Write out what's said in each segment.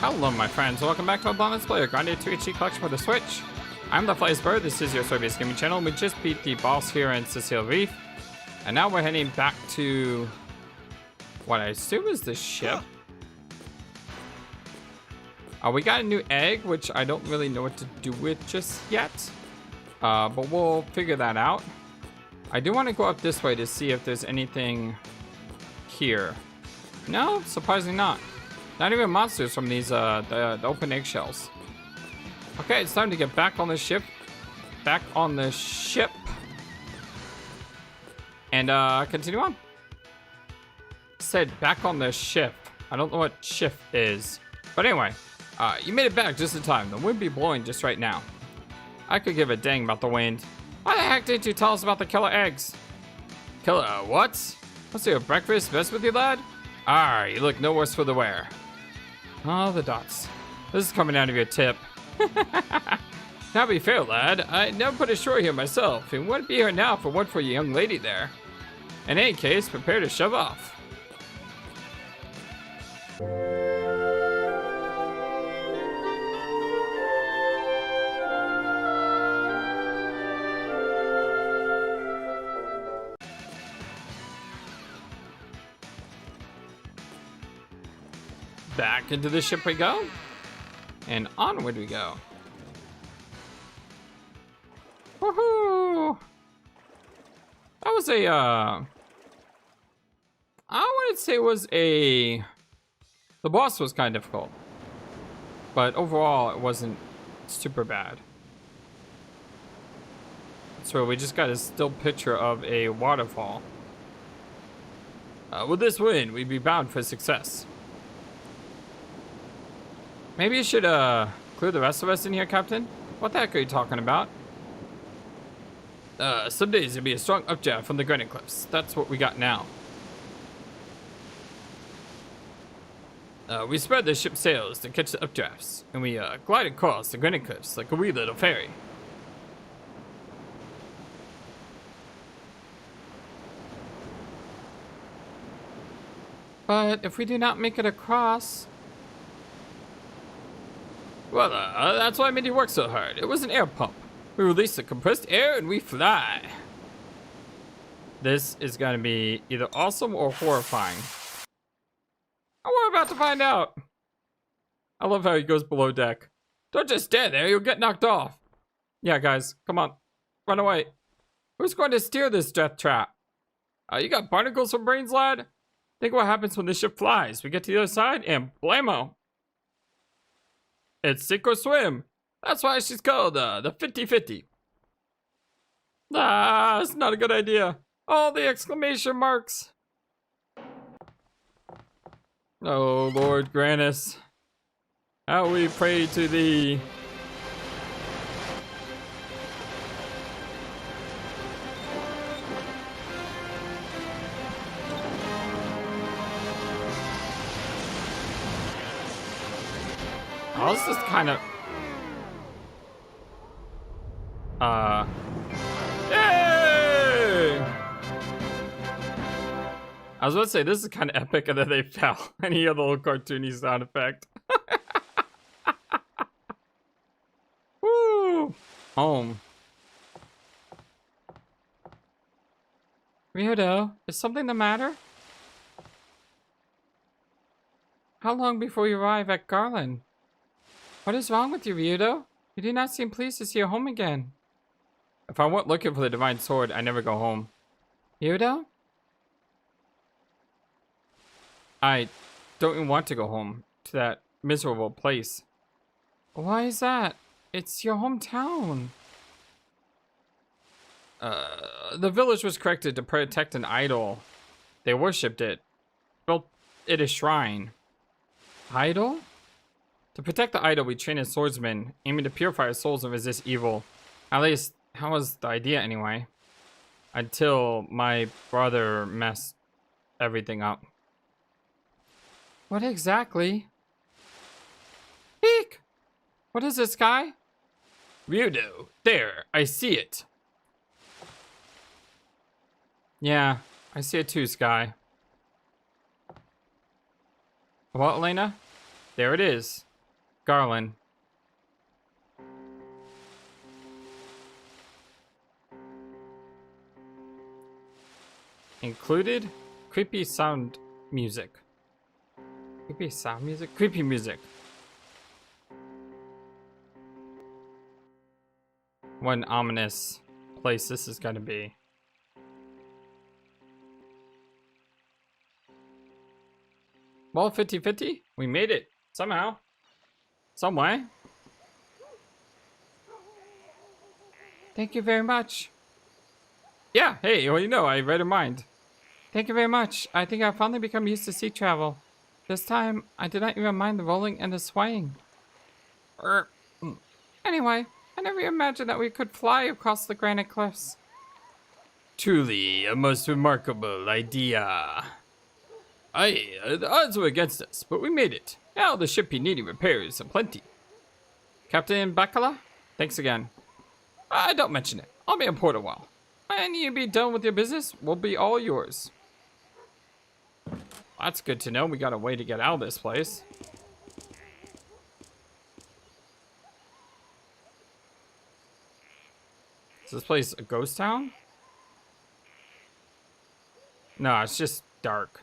Hello my friends, welcome back to a Let's Play Grandia 2 HD collection for the Switch. I'm the FlightlessBird, this is your Soviet gaming channel. We just beat the boss here in Cecile Reef. And now we're heading back to what I assume is the ship. We got a new egg, which I don't really know what to do with just yet. But we'll figure that out. I do want to go up this way to see if there's anything here. No, surprisingly not. Not even monsters from these, the open eggshells. Okay, it's time to get back on the ship. Back on the ship. And, continue on. Said back on the ship. I don't know what shift is. But anyway, you made it back just in time. The wind be blowing just right now. I could give a dang about the wind. Why the heck didn't you tell us about the killer eggs? Killer what? What's your breakfast mess with you, lad? You look no worse for the wear. Oh, the dots. This is coming out of your tip. Now be fair, lad. I never put ashore here myself, and wouldn't be here now if it weren't for your young lady there. In any case, prepare to shove off. Back into the ship we go, and onward we go. Woohoo! That was a, I wouldn't say it was a, the boss was kind of difficult, but overall it wasn't super bad. So we just got a still picture of a waterfall. With this win, we'd be bound for success. Maybe you should, clear the rest of us in here, Captain? What the heck are you talking about? Some days there'll be a strong updraft from the Grandia cliffs. That's what we got now. We spread the ship's sails to catch the updrafts, and we, glide across the Grandia cliffs like a wee little ferry. But if we do not make it across... Well, that's why I made you work so hard. It was an air pump. We release the compressed air and we fly. This is gonna be either awesome or horrifying. And we're about to find out. I love how he goes below deck. Don't just stand there, you'll get knocked off. Yeah, guys, come on. Run away. Who's going to steer this death trap? You got barnacles for brains, lad? Think what happens when the ship flies. We get to the other side and blammo. It's sink or swim. That's why she's called the 50-50. It's not a good idea. All the exclamation marks. Oh, Lord Granas. How we pray to thee. Oh, this is kind of... Yay! I was about to say, this is kind of epic, and then they fell. And he had the little cartoony sound effect. Woo! Home. Ryudo, is something the matter? How long before you arrive at Garland? What is wrong with you, Ryudo? You do not seem pleased to see your home again. If I weren't looking for the divine sword, I never go home. Ryudo? I don't even want to go home to that miserable place. Why is that? It's your hometown. The village was corrected to protect an idol. They worshipped it. Built it a shrine. Idol? To protect the idol, we train as swordsmen, aiming to purify our souls and resist evil. At least, that was the idea anyway. Until my brother messed everything up. What exactly? Eek! What is this, guy? Ryudo, there, I see it. Yeah, I see it too, Sky. Well, Elena, there it is. Garland. Included creepy sound music. Creepy sound music? Creepy music. What an ominous place this is gonna be. Well, 50-50. We made it. Somehow. Some way. Thank you very much. Yeah, hey, well, you know, I read her mind. Thank you very much. I think I've finally become used to sea travel. This time, I did not even mind the rolling and the swaying. Anyway, I never imagined that we could fly across the granite cliffs. Truly a most remarkable idea. Aye, the odds were against us, but we made it. Now the ship be needing repairs aplenty. Captain Bacala, thanks again. Don't mention it. I'll be in port a while. When you be done with your business, we'll be all yours. That's good to know. We got a way to get out of this place. Is this place a ghost town? No, it's just dark.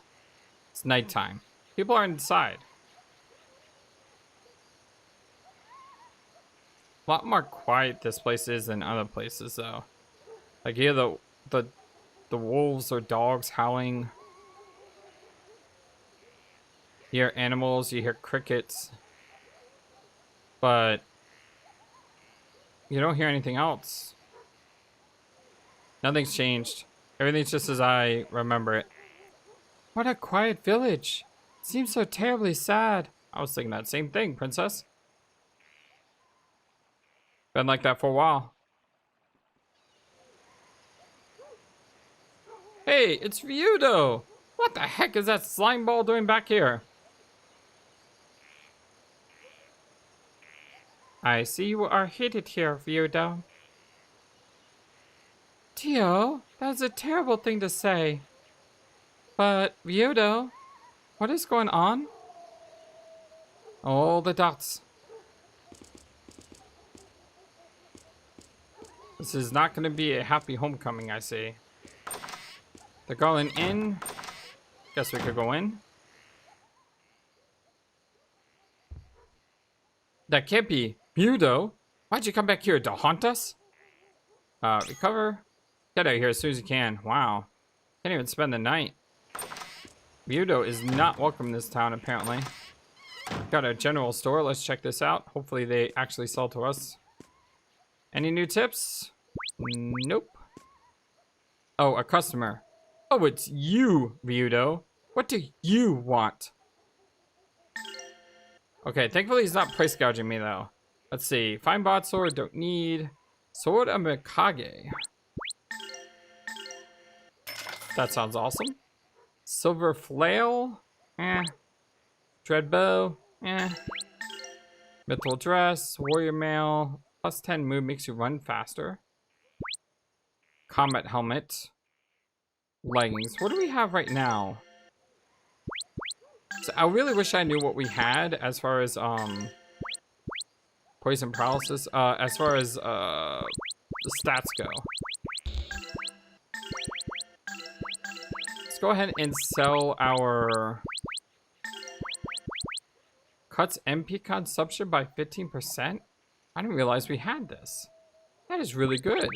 It's nighttime. People are inside. A lot more quiet this place is than other places, though. Like, you hear the wolves or dogs howling. You hear animals, you hear crickets. But you don't hear anything else. Nothing's changed. Everything's just as I remember it. What a quiet village. It seems so terribly sad. I was thinking that same thing, princess. Been like that for a while. Hey, it's Ryudo! What the heck is that slime ball doing back here? I see you are heated here, Ryudo. Tio, that's a terrible thing to say. But, Ryudo, what is going on? All the dots. This is not going to be a happy homecoming, I see. They're going in. Guess we could go in. That can't be Ryudo. Why'd you come back here to haunt us? Recover. Get out of here as soon as you can. Wow. Can't even spend the night. Ryudo is not welcome in this town, apparently. Got a general store. Let's check this out. Hopefully they actually sell to us. Any new tips? Nope. Oh, a customer. Oh, it's you, Ryudo. What do you want? Okay, thankfully he's not price gouging me, though. Let's see. Fine bot sword, don't need. Sword of Mikage. That sounds awesome. Silver flail? Eh. Dread bow? Eh. Mithril dress, warrior mail. Plus 10 move makes you run faster. Combat helmet. Leggings. What do we have right now? So I really wish I knew what we had as far as poison paralysis. As far as the stats go. Let's go ahead and sell our cuts MP consumption by 15%. I didn't realize we had this. That is really good.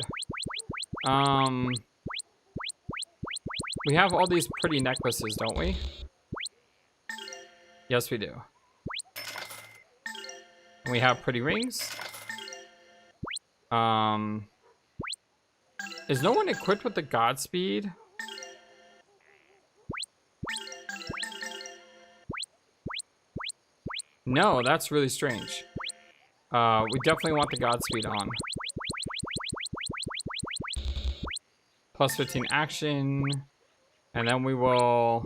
We have all these pretty necklaces, don't we? Yes, we do. And we have pretty rings. Is no one equipped with the Godspeed? No, that's really strange. We definitely want the Godspeed on. Plus 15 action. And then we will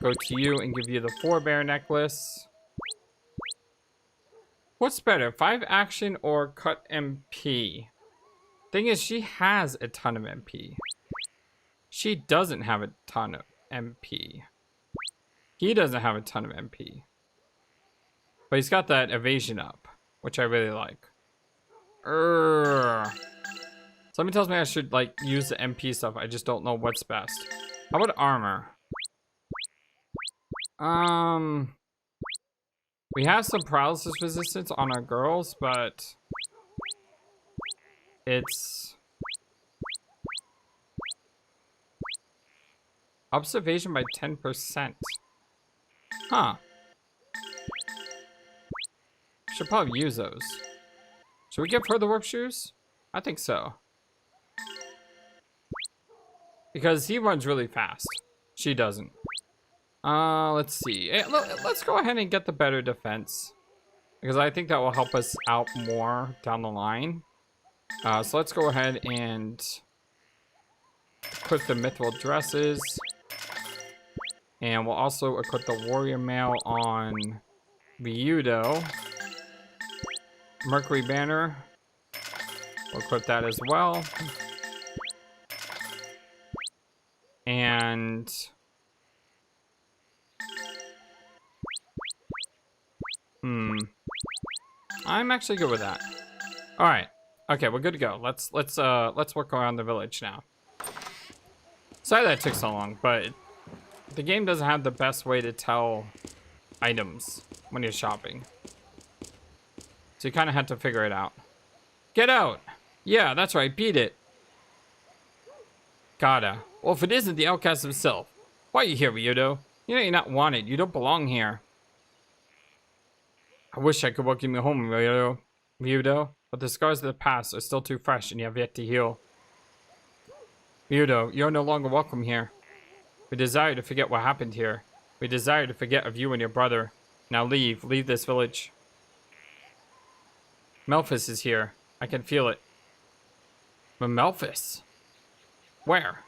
go to you and give you the 4-bear necklace. What's better, 5 action or cut MP? Thing is, she has a ton of MP. She doesn't have a ton of MP. He doesn't have a ton of MP. But he's got that evasion up, which I really like. Something tells me I should like use the MP stuff. I just don't know what's best. How about armor? We have some paralysis resistance on our girls, but it's ups evasion by 10%. Huh. Should probably use those. Should we give her the warp shoes? I think so. Because he runs really fast. She doesn't. Let's see. Let's go ahead and get the better defense. Because I think that will help us out more down the line. So let's go ahead and equip the mithril dresses. And we'll also equip the warrior mail on Ryudo. Mercury banner. We'll equip that as well. And I'm actually good with that. All right. Okay, we're good to go. Let's work around the village now. Sorry that took so long, but the game doesn't have the best way to tell items when you're shopping. So you kind of had to figure it out. Get out! Yeah, that's right. Beat it. Gotta. Well, if it isn't the outcast himself, why are you here, Ryudo? You know you're not wanted. You don't belong here. I wish I could welcome you home, Ryudo, but the scars of the past are still too fresh and you have yet to heal. Ryudo, you're no longer welcome here. We desire to forget what happened here. We desire to forget of you and your brother. Now leave. Leave this village. Melphis is here. I can feel it. But Melphis? Where?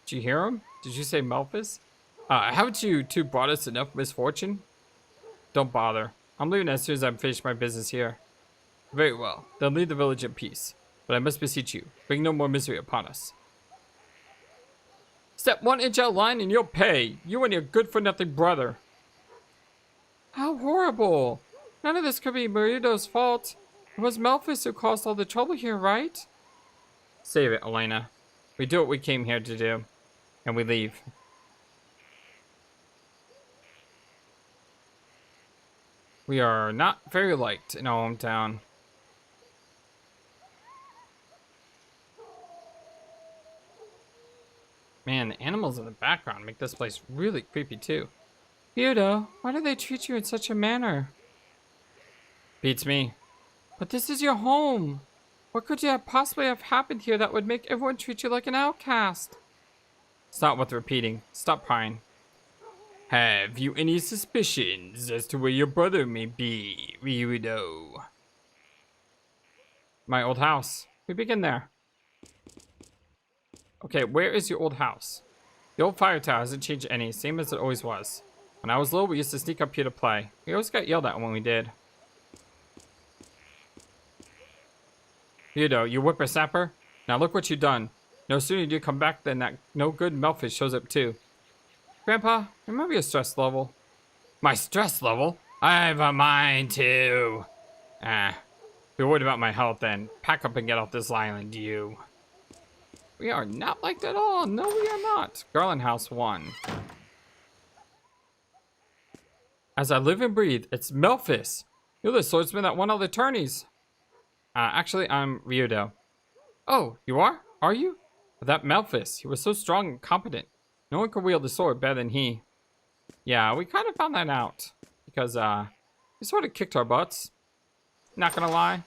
Did you hear him? Did you say Melphis? Haven't you two brought us enough misfortune? Don't bother. I'm leaving as soon as I've finished my business here. Very well. Then leave the village in peace. But I must beseech you, bring no more misery upon us. Step 1 inch out of line and you'll pay. You and your good-for-nothing brother. How horrible. None of this could be Ryudo's fault. It was Melphis who caused all the trouble here, right? Save it, Elena. We do what we came here to do. And we leave. We are not very liked in our hometown. Man, the animals in the background make this place really creepy too. Ryudo, why do they treat you in such a manner? Beats me. But this is your home. What could you have possibly have happened here that would make everyone treat you like an outcast? It's not worth repeating. Stop crying. Have you any suspicions as to where your brother may be, Ryudo? My old house. We begin there. Okay, where is your old house? The old fire tower hasn't changed any, same as it always was. When I was little, we used to sneak up here to play. We always got yelled at when we did. Ryudo, you whippersnapper. Now look what you've done. No sooner do you come back than that no good Melphis shows up too. Grandpa, remember your stress level? My stress level? I have a mind too. If you're worried about my health, then pack up and get off this island, you. We are not liked at all. No, we are not. Garland House 1. As I live and breathe, it's Melphis. You're the swordsman that won all the tourneys. Actually, I'm Ryudo. Oh, you are? Are you? That Melphis, he was so strong and competent. No one could wield the sword better than he. Yeah, we kind of found that out. Because, he sort of kicked our butts. Not gonna lie.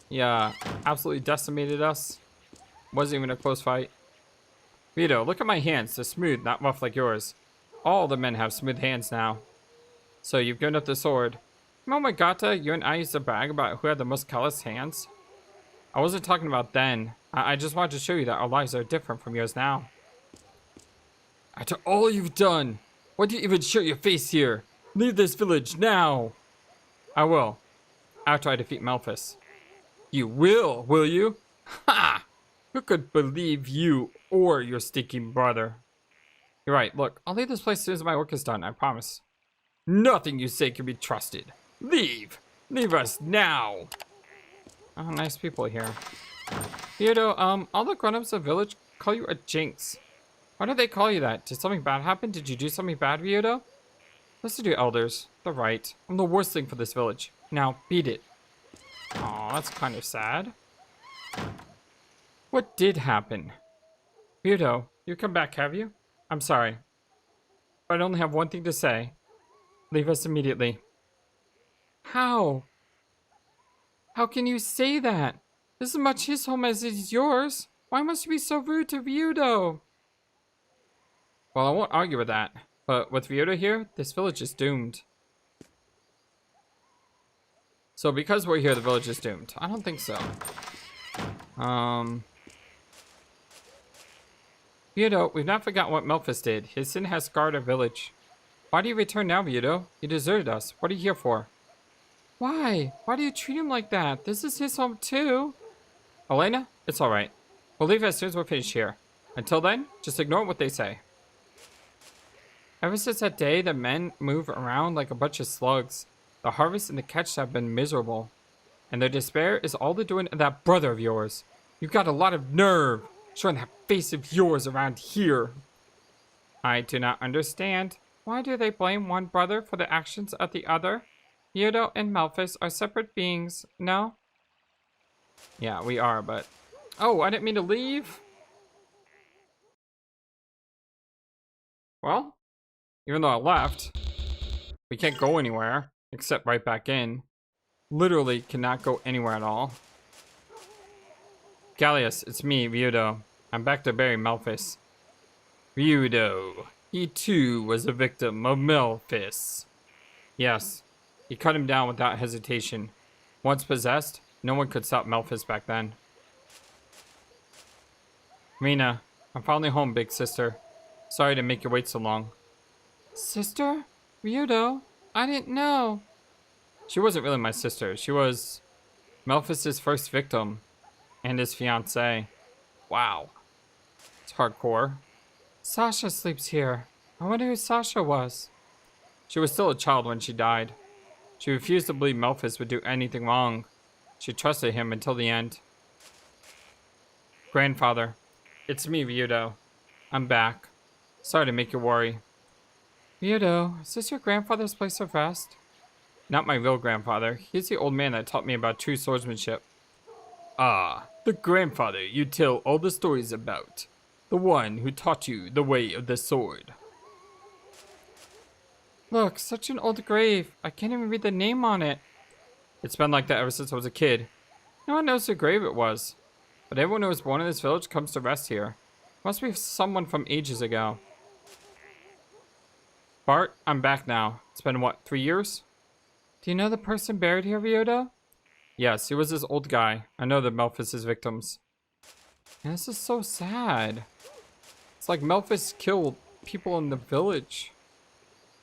He, absolutely decimated us. Wasn't even a close fight. Ryudo, look at my hands. They're smooth, not rough like yours. All the men have smooth hands now. So you've given up the sword. Remember Gata, you and I used to brag about who had the most calloused hands? I wasn't talking about then. I just wanted to show you that our lives are different from yours now. After all you've done, why do you even show your face here? Leave this village now. I will. After I defeat Melphis. You will you? Ha! Who could believe you or your stinking brother? You're right. Look, I'll leave this place as soon as my work is done. I promise. Nothing you say can be trusted. Leave! Leave us now! Oh, nice people here. Ryudo, all the grown-ups of the village call you a jinx. Why do they call you that? Did something bad happen? Did you do something bad, Ryudo? Listen to your elders. They're right. I'm the worst thing for this village. Now, beat it. Aw, that's kind of sad. What did happen? Ryudo, you come back, have you? I'm sorry. But I only have one thing to say. Leave us immediately. How? How can you say that? This is as much his home as it is yours. Why must you be so rude to Ryudo? Well, I won't argue with that. But with Ryudo here, this village is doomed. So because we're here, the village is doomed. I don't think so. Ryudo, we've not forgotten what Melphis did. His sin has scarred our village. Why do you return now, Ryudo? You deserted us. What are you here for? Why? Why do you treat him like that? This is his home too. Elena, it's alright. We'll leave as soon as we're finished here. Until then, just ignore what they say. Ever since that day, the men move around like a bunch of slugs. The harvest and the catch have been miserable. And their despair is all the doing of that brother of yours. You've got a lot of nerve, showing that face of yours around here. I do not understand. Why do they blame one brother for the actions of the other? Ryudo and Melphis are separate beings, no? Yeah, we are, but... Oh, I didn't mean to leave. Well, even though I left, we can't go anywhere except right back in. Literally cannot go anywhere at all. Gallius, it's me, Ryudo. I'm back to bury Melphis. Ryudo. He too was a victim of Melphis. Yes, he cut him down without hesitation. Once possessed, no one could stop Melphis back then. Mina, I'm finally home, big sister. Sorry to make you wait so long. Sister? Ryudo? I didn't know. She wasn't really my sister. She was Melphis' first victim and his fiancée. Wow. It's hardcore. Sasha sleeps here. I wonder who Sasha was. She was still a child when she died. She refused to believe Melphis would do anything wrong. She trusted him until the end. Grandfather, it's me, Ryudo. I'm back. Sorry to make you worry. Ryudo, is this your grandfather's place of rest? Not my real grandfather. He's the old man that taught me about true swordsmanship. Ah, the grandfather you tell all the stories about. The one who taught you the way of the sword. Look, such an old grave. I can't even read the name on it. It's been like that ever since I was a kid. No one knows whose grave it was. But everyone who was born in this village comes to rest here. Must be someone from ages ago. Bart, I'm back now. It's been what, 3 years? Do you know the person buried here, Ryudo? Yes, he was this old guy. I know the Melphis' victims. And this is so sad. It's like Melphis killed people in the village.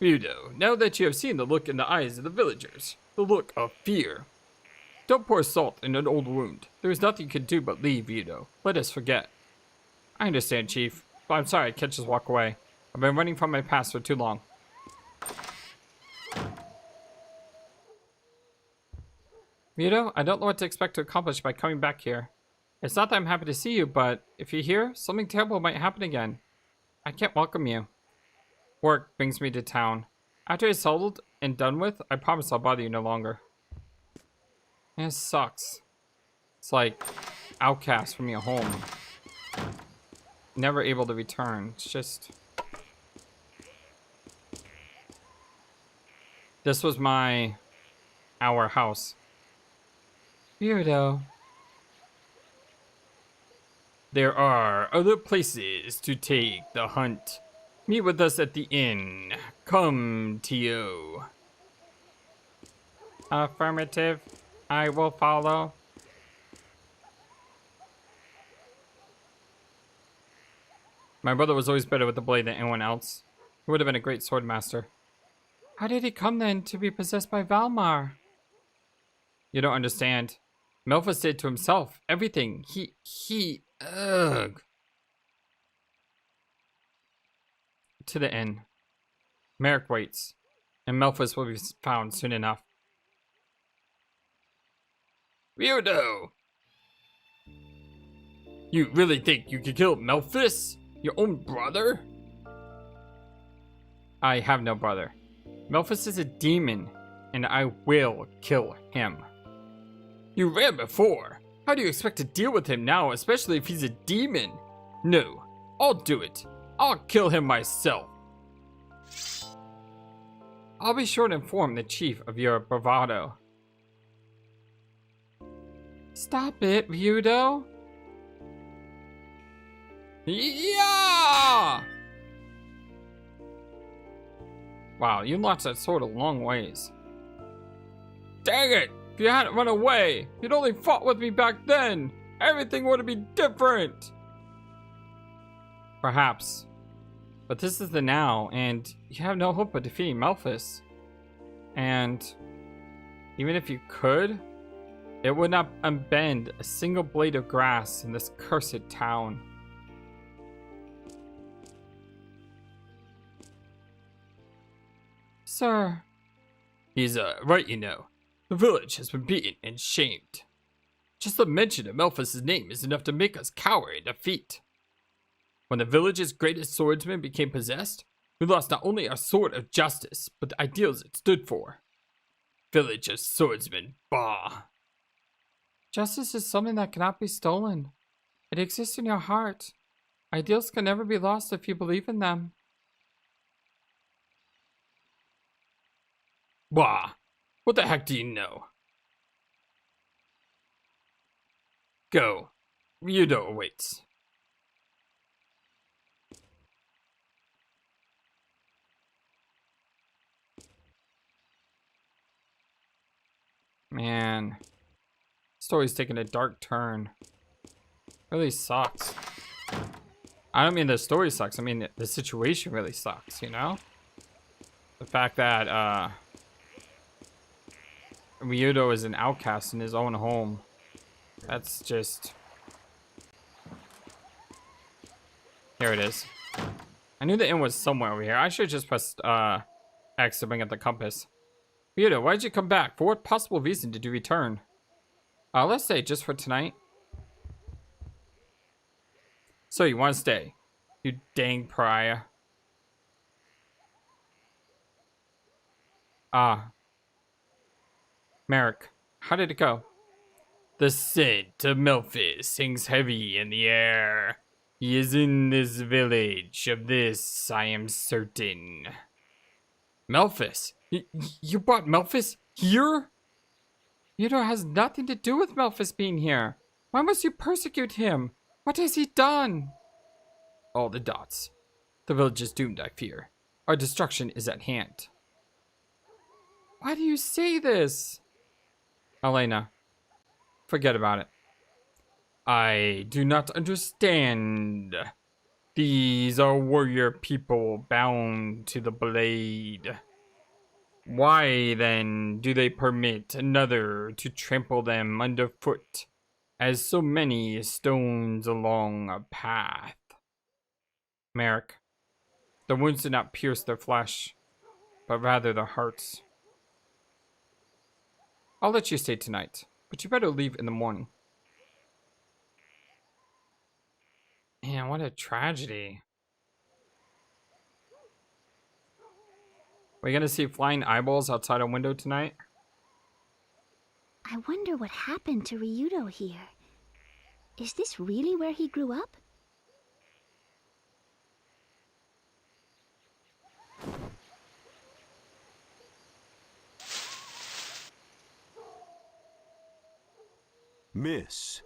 Ryudo, now that you have seen the look in the eyes of the villagers, the look of fear. Don't pour salt in an old wound. There is nothing you can do but leave, Ryudo. Let us forget. I understand, Chief, but I'm sorry I can't just walk away. I've been running from my past for too long. Ryudo, I don't know what to expect to accomplish by coming back here. It's not that I'm happy to see you, but if you're here, something terrible might happen again. I can't welcome you. Work brings me to town. After it's settled and done with, I promise I'll bother you no longer. And it sucks. It's like outcast from your home. Never able to return. It's just... This was our house. Ryudo. There are other places to take the hunt. Meet with us at the inn. Come, Tio. Affirmative. I will follow. My brother was always better with the blade than anyone else. He would have been a great sword master. How did he come then to be possessed by Valmar? You don't understand. Melphis did to himself everything. Ugh. To the inn. Merrick waits. And Melphis will be found soon enough. Ryudo! You really think you could kill Melphis? Your own brother? I have no brother. Melphis is a demon, and I will kill him. You ran before. How do you expect to deal with him now, especially if he's a demon? No, I'll do it. I'll kill him myself. I'll be sure to inform the chief of your bravado. Stop it, Ryudo. Yeah! Wow, you launched that sword a long ways. Dang it! If you hadn't run away, if you'd only fought with me back then, everything would have been different. Perhaps. But this is the now, and you have no hope of defeating Melphis. And even if you could, it would not unbend a single blade of grass in this cursed town. Sir. He's right, you know. The village has been beaten and shamed. Just the mention of Melphis' name is enough to make us cower in defeat. When the village's greatest swordsman became possessed, we lost not only our sword of justice, but the ideals it stood for. Village of swordsmen, bah. Justice is something that cannot be stolen. It exists in your heart. Ideals can never be lost if you believe in them. Bah! What the heck do you know? Go. Ryudo awaits. Man. Story's taking a dark turn. Really sucks. I don't mean the story sucks, I mean the situation really sucks, you know? The fact that, Ryudo is an outcast in his own home. That's just... Here it is. I knew the inn was somewhere over here. I should have just pressed X to bring up the compass. Ryudo, why did you come back? For what possible reason did you return? Let's say just for tonight. So you want to stay? You dang pariah. Merrick, how did it go? The scent of Melphis hangs heavy in the air. He is in this village, of this I am certain. Melphis? You brought Melphis here? Ryudo has nothing to do with Melphis being here. Why must you persecute him? What has he done? All the dots. The village is doomed, I fear. Our destruction is at hand. Why do you say this? Elena, forget about it. I do not understand. These are warrior people bound to the blade. Why then do they permit another to trample them underfoot as so many stones along a path? Merrick, the wounds did not pierce their flesh, but rather their hearts. I'll let you stay tonight, but you better leave in the morning. Man, what a tragedy. We're gonna see flying eyeballs outside our window tonight? I wonder what happened to Ryudo here. Is this really where he grew up? Miss,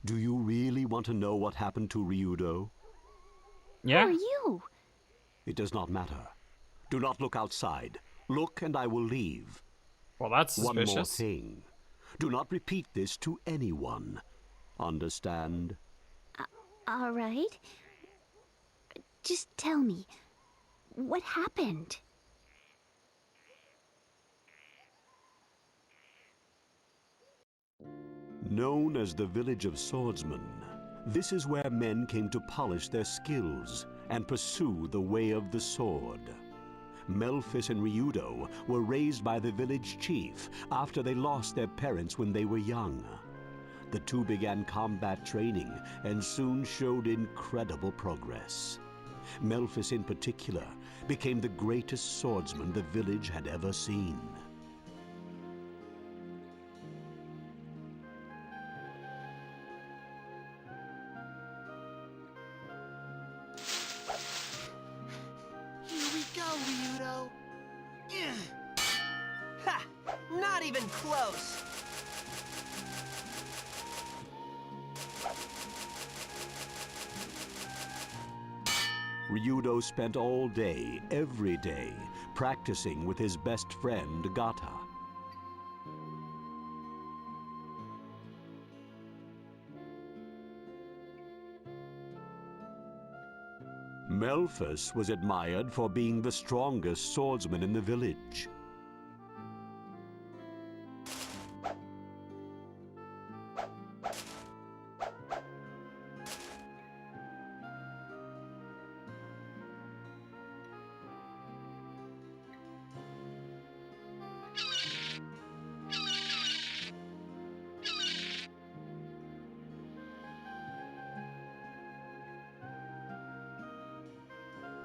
do you really want to know what happened to Ryudo? Yeah? Who are you? It does not matter. Do not look outside. Look and I will leave. Well, that's suspicious. One more thing. Do not repeat this to anyone. Understand? All right. Just tell me, what happened? Known as the village of swordsmen, this is where men came to polish their skills and pursue the way of the sword. Melphis and Ryudo were raised by the village chief after they lost their parents when they were young. The two began combat training and soon showed incredible progress. Melphis in particular became the greatest swordsman the village had ever seen. Here we go, Ryudo. Ha! Not even close. Ryudo spent all day, every day, practicing with his best friend, Gata. Melphis was admired for being the strongest swordsman in the village.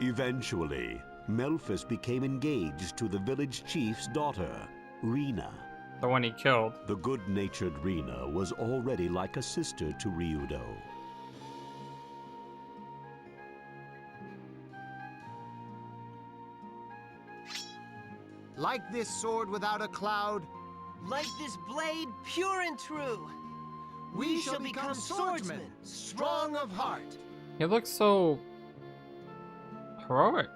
Eventually, Melphis became engaged to the village chief's daughter, Rena. The one he killed. The good-natured Rena was already like a sister to Ryudo. Like this sword without a cloud, Like this blade, pure and true. We shall become swordsmen, strong of heart. He looks so heroic.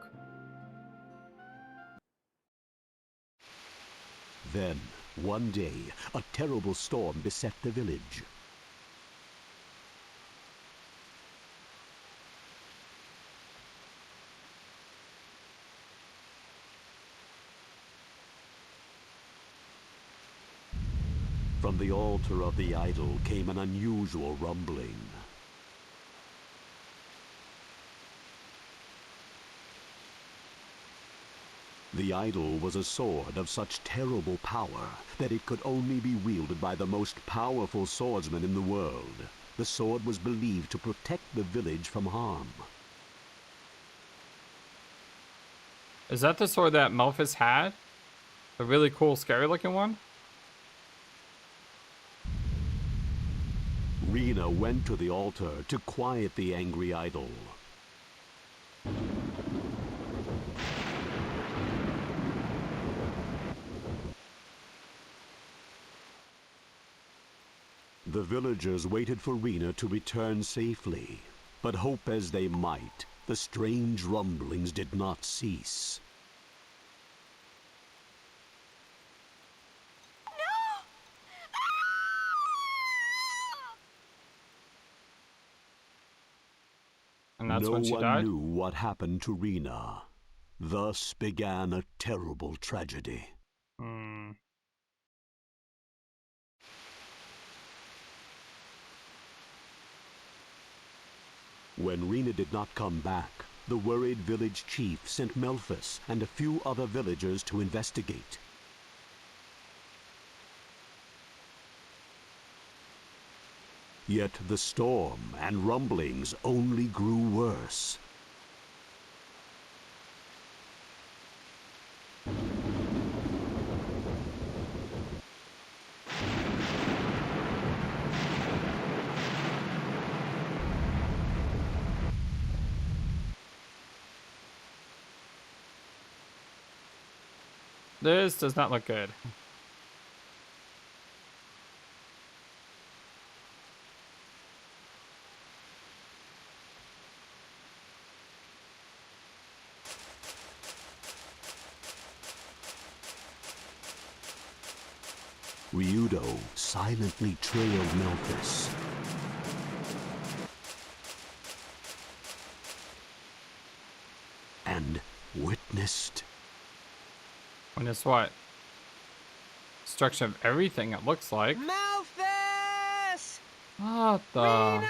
Then, one day, a terrible storm beset the village. From the altar of the idol came an unusual rumbling. The idol was a sword of such terrible power that it could only be wielded by the most powerful swordsman in the world. The sword was believed to protect the village from harm. Is that the sword that Melphis had? The really cool, scary-looking one? Rena went to the altar to quiet the angry idol. The villagers waited for Rena to return safely, but hope as they might, the strange rumblings did not cease. And that's No when she one died? knew what happened to Rena. Thus began a terrible tragedy. Hmm. When Rena did not come back, the worried village chief sent Melphis and a few other villagers to investigate. Yet the storm and rumblings only grew worse. This does not look good. Ryudo silently trailed Melphis. And witnessed. Witness what? Destruction of everything, it looks like. Melphis! What the? Rena!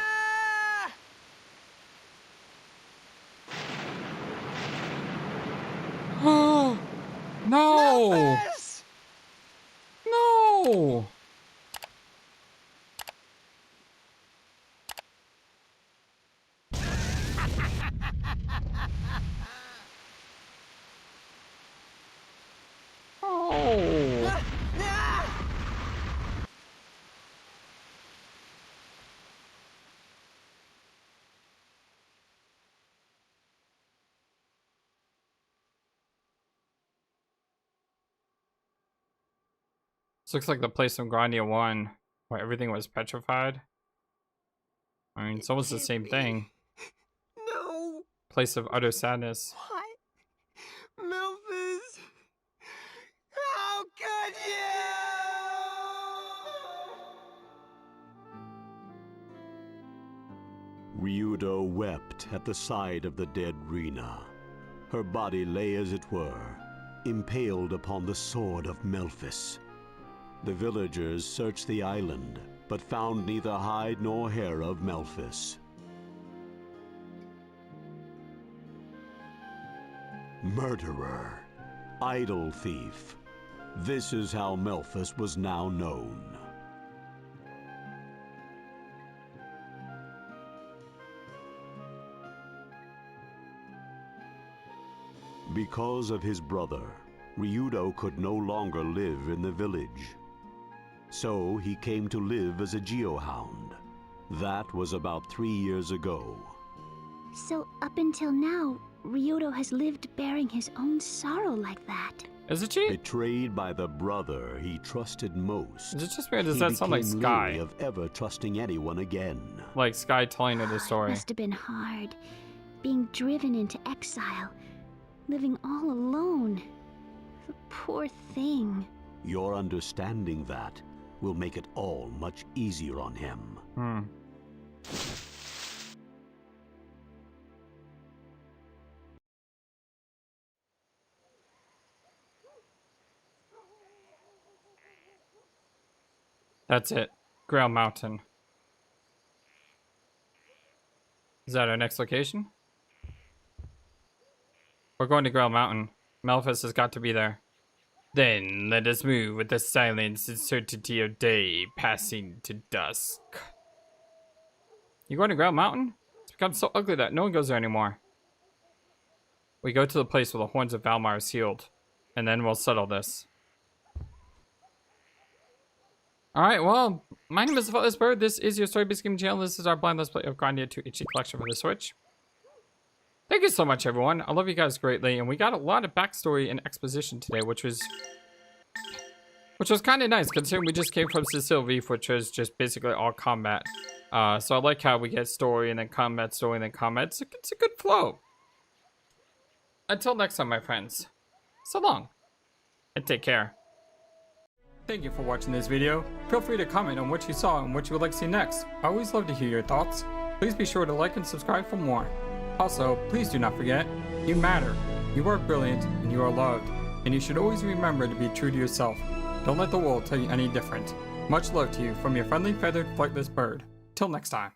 Oh. No! Memphis! No! Oh! This looks like the place from Grandia 1, where everything was petrified. I mean, it's almost the same thing. No. Place of utter sadness. What? Memphis? How could you? Ryudo wept at the side of the dead Rena. Her body lay, as it were, impaled upon the sword of Memphis. The villagers searched the island, but found neither hide nor hair of Memphis. Murderer, idol thief. This is how Memphis was now known. Because of his brother, Ryudo could no longer live in the village. So he came to live as a geohound. That was about 3 years ago. So up until now, Ryudo has lived bearing his own sorrow like that. Is it she? Betrayed by the brother he trusted most. Is it just me or does he that sound like became Sky? leery of ever trusting anyone again. Like Sky telling her the It story. must have been hard, being driven into exile, living all alone. The poor thing. Your understanding that will make it all much easier on him. Hmm. That's it. Grail Mountain. Is that our next location? We're going to Grail Mountain. Memphis has got to be there. Then let us move with the silence and certainty of day passing to dusk. You going to Grail Mountain? It's become so ugly that no one goes there anymore. We go to the place where the horns of Valmar are sealed, and then we'll settle this. Alright, well, my name is FlightlessBird. This is your story-based game channel. This is our blind let's play of Grandia 2 HD collection for the Switch. Thank you so much, everyone. I love you guys greatly, and we got a lot of backstory and exposition today, which was kind of nice, considering we just came from Cecil Reef, which was just basically all combat. So I like how we get story, and then combat, story, and then combat. It's a good flow. Until next time, my friends. So long, and take care. Thank you for watching this video. Feel free to comment on what you saw and what you would like to see next. I always love to hear your thoughts. Please be sure to like and subscribe for more. Also, please do not forget, you matter, you are brilliant, and you are loved. And you should always remember to be true to yourself. Don't let the world tell you any different. Much love to you from your friendly feathered flightless bird. Till next time.